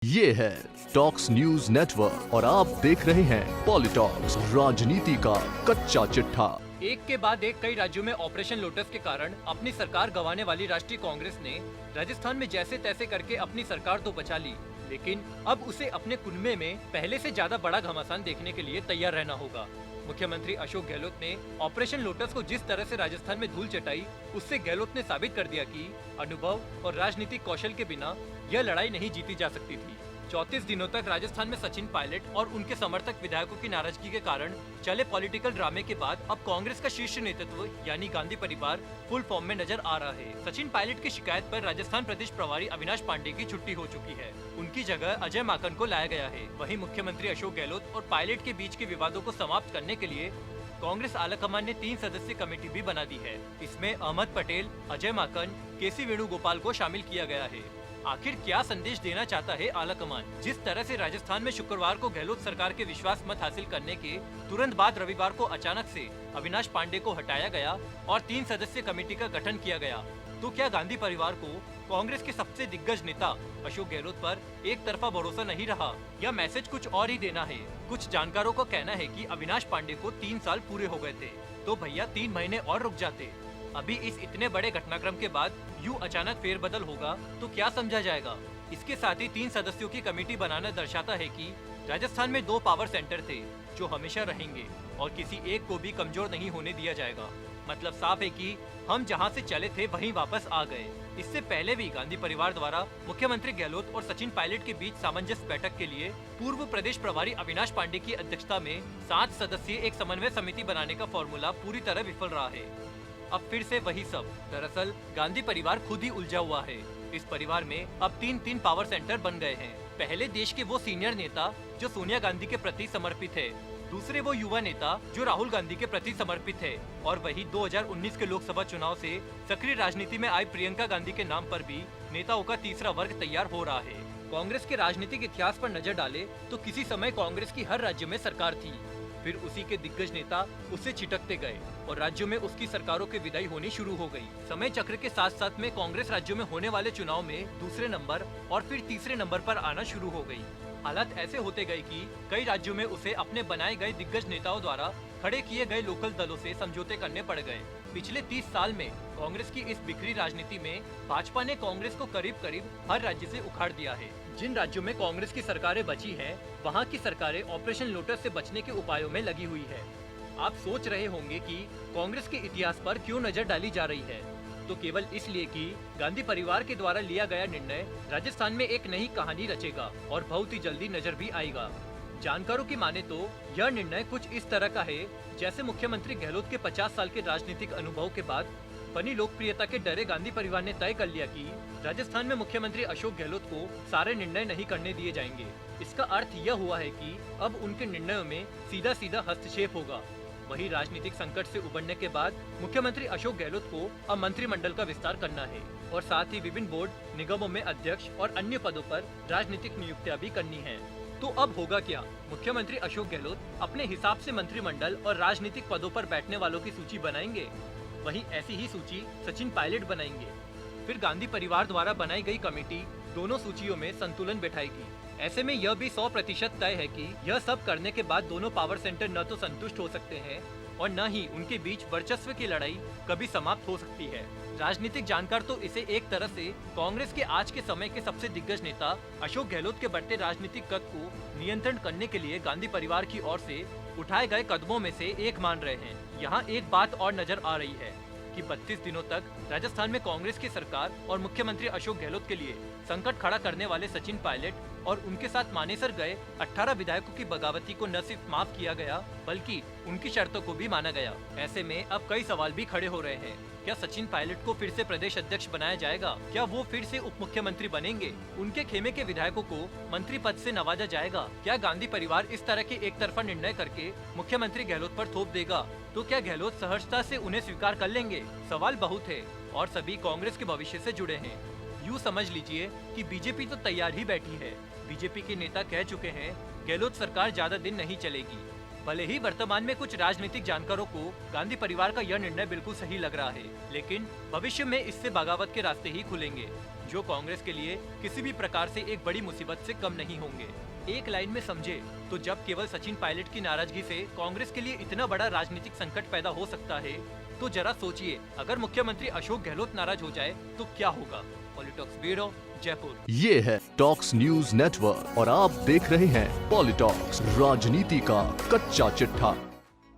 ये है talks news network और आप देख रहे हैं पॉलिटॉक्स, राजनीति का कच्चा चिट्ठा। एक के बाद एक कई राज्यों में ऑपरेशन लोटस के कारण अपनी सरकार गंवाने वाली राष्ट्रीय कांग्रेस ने राजस्थान में जैसे तैसे करके अपनी सरकार तो बचा ली, लेकिन अब उसे अपने कुनबे में पहले से ज्यादा बड़ा घमासान देखने के लिए तैयार रहना होगा। मुख्यमंत्री अशोक गहलोत ने ऑपरेशन लोटस को जिस तरह से राजस्थान में धूल चटाई, उससे गहलोत ने साबित कर दिया कि अनुभव और राजनीतिक कौशल के बिना यह लड़ाई नहीं जीती जा सकती थी। 34 दिनों तक राजस्थान में सचिन पायलट और उनके समर्थक विधायकों की नाराजगी के कारण चले पॉलिटिकल ड्रामे के बाद अब कांग्रेस का शीर्ष नेतृत्व यानी गांधी परिवार फुल फॉर्म में नजर आ रहा है। सचिन पायलट की शिकायत पर राजस्थान प्रदेश प्रभारी अविनाश पांडे की छुट्टी हो चुकी है, उनकी जगह अजय माकन को लाया गया है। वहीं मुख्यमंत्री अशोक गहलोत और पायलट के बीच के विवादों को समाप्त करने के लिए कांग्रेस आलाकमान ने 3 सदस्यीय कमेटी भी बना दी है। इसमें अहमद पटेल, अजय माकन, केसी वेणुगोपाल को शामिल किया गया है। आखिर क्या संदेश देना चाहता है आलाकमान? जिस तरह से राजस्थान में शुक्रवार को गहलोत सरकार के विश्वास मत हासिल करने के तुरंत बाद रविवार को अचानक से अविनाश पांडे को हटाया गया और 3 सदस्यीय कमेटी का गठन किया गया, तो क्या गांधी परिवार को कांग्रेस के सबसे दिग्गज नेता अशोक गहलोत पर एक तरफा भरोसा नहीं रहा या मैसेज कुछ और ही देना है? कुछ जानकारों का कहना है कि अविनाश पांडे को 3 साल पूरे हो गए थे, तो भैया 3 महीने और रुक जाते। अभी इस इतने बड़े घटनाक्रम के बाद यूं अचानक फेरबदल होगा तो क्या समझा जाएगा? इसके साथ ही 3 सदस्यों की कमेटी बनाना दर्शाता है कि राजस्थान में 2 पावर सेंटर थे जो हमेशा रहेंगे और किसी एक को भी कमजोर नहीं होने दिया जाएगा। मतलब साफ है कि हम जहां से चले थे वहीं वापस आ गए। इससे पहले भी गांधी परिवार द्वारा मुख्यमंत्री गहलोत और सचिन पायलट के बीच सामंजस्य बैठक के लिए पूर्व प्रदेश प्रभारी अविनाश पांडे की अध्यक्षता में 7 सदस्यीय एक समन्वय समिति बनाने का फॉर्मूला पूरी तरह विफल रहा है। अब फिर से वही सब। दरअसल गांधी परिवार खुद ही उलझा हुआ है। इस परिवार में अब 3 पावर सेंटर बन गए हैं। पहले देश के वो सीनियर नेता जो सोनिया गांधी के प्रति समर्पित है, दूसरे वो युवा नेता जो राहुल गांधी के प्रति समर्पित है, और वही 2019 के लोकसभा चुनाव से सक्रिय राजनीति में आई प्रियंका गांधी के नाम पर भी नेताओं का तीसरा वर्ग तैयार हो रहा है। कांग्रेस के राजनीतिक इतिहास पर नजर डाले तो किसी समय कांग्रेस की हर राज्य में सरकार थी, फिर उसी के दिग्गज नेता उससे छिटकते गए और राज्यों में उसकी सरकारों की विदाई होनी शुरू हो गई। समय चक्र के साथ साथ में कांग्रेस राज्यों में होने वाले चुनाव में दूसरे नंबर और फिर तीसरे नंबर पर आना शुरू हो गई। हालात ऐसे होते गए कि कई राज्यों में उसे अपने बनाए गए दिग्गज नेताओं द्वारा खड़े किए गए लोकल दलों से समझौते करने पड़ गए। पिछले 30 साल में कांग्रेस की इस बिखरी राजनीति में भाजपा ने कांग्रेस को करीब करीब हर राज्य से उखाड़ दिया है। जिन राज्यों में कांग्रेस की सरकारें बची हैं, वहां की सरकारें ऑपरेशन लोटस से बचने के उपायों में लगी हुई है। आप सोच रहे होंगे कि कांग्रेस के इतिहास पर क्यों नजर डाली जा रही है, तो केवल इसलिए कि गांधी परिवार के द्वारा लिया गया निर्णय राजस्थान में एक नई कहानी रचेगा और बहुत ही जल्दी नजर भी आएगा। जानकारों की माने तो यह निर्णय कुछ इस तरह का है जैसे मुख्यमंत्री गहलोत के 50 साल के राजनीतिक अनुभव के बाद बनी लोकप्रियता के डरे गांधी परिवार ने तय कर लिया कि राजस्थान में मुख्यमंत्री अशोक गहलोत को सारे निर्णय नहीं करने दिए जाएंगे। इसका अर्थ यह हुआ है कि अब उनके निर्णयों में सीधा सीधा हस्तक्षेप होगा। वही राजनीतिक संकट से उबरने के बाद मुख्यमंत्री अशोक गहलोत को अब मंत्रिमंडल का विस्तार करना है और साथ ही विभिन्न बोर्ड निगमों में अध्यक्ष और अन्य पदों पर राजनीतिक नियुक्तियां भी करनी है। तो अब होगा क्या? मुख्यमंत्री अशोक गहलोत अपने हिसाब से मंत्रिमंडल और राजनीतिक पदों पर बैठने वालों की सूची बनाएंगे। वहीं ऐसी ही सूची सचिन पायलट बनाएंगे। फिर गांधी परिवार द्वारा बनाई गई कमेटी दोनों सूचियों में संतुलन बैठाएगी। ऐसे में यह भी 100% तय है कि यह सब करने के बाद दोनों पावर सेंटर न तो संतुष्ट हो सकते हैं और न ही उनके बीच वर्चस्व की लड़ाई कभी समाप्त हो सकती है। राजनीतिक जानकार तो इसे एक तरह से कांग्रेस के आज के समय के सबसे दिग्गज नेता अशोक गहलोत के बढ़ते राजनीतिक कद को नियंत्रण करने के लिए गांधी परिवार की ओर से उठाए गए कदमों में से एक मान रहे हैं। यहाँ एक बात और नजर आ रही है कि 32 दिनों तक राजस्थान में कांग्रेस की सरकार और मुख्यमंत्री अशोक गहलोत के लिए संकट खड़ा करने वाले सचिन पायलट और उनके साथ मानेसर गए 18 विधायकों की बगावती को न सिर्फ माफ किया गया बल्कि उनकी शर्तों को भी माना गया। ऐसे में अब कई सवाल भी खड़े हो रहे हैं। क्या सचिन पायलट को फिर से प्रदेश अध्यक्ष बनाया जाएगा? क्या वो फिर से उप मुख्यमंत्री बनेंगे? उनके खेमे के विधायकों को मंत्री पद से नवाजा जाएगा? क्या गांधी परिवार इस तरह के एक तरफा निर्णय करके मुख्यमंत्री गहलोत पर थोप देगा? तो क्या गहलोत सहजता से उन्हें स्वीकार कर लेंगे? सवाल बहुत है और सभी कांग्रेस के भविष्य से जुड़े हैं। यूँ समझ लीजिए कि बीजेपी तो तैयार ही बैठी है। बीजेपी के नेता कह चुके हैं गहलोत सरकार ज्यादा दिन नहीं चलेगी। भले ही वर्तमान में कुछ राजनीतिक जानकारों को गांधी परिवार का यह निर्णय बिल्कुल सही लग रहा है, लेकिन भविष्य में इससे बगावत के रास्ते ही खुलेंगे। जो कांग्रेस के लिए किसी भी प्रकार से एक बड़ी मुसीबत से कम नहीं होंगे। एक लाइन में समझे तो जब केवल सचिन पायलट की नाराजगी से कांग्रेस के लिए इतना बड़ा राजनीतिक संकट पैदा हो सकता है, तो जरा सोचिए अगर मुख्यमंत्री अशोक गहलोत नाराज हो जाए तो क्या होगा। पॉलिटॉक्स ब्यूरो, जयपुर। ये है टॉक्स न्यूज नेटवर्क और आप देख रहे हैं पॉलिटॉक्स, राजनीति का कच्चा चिट्ठा।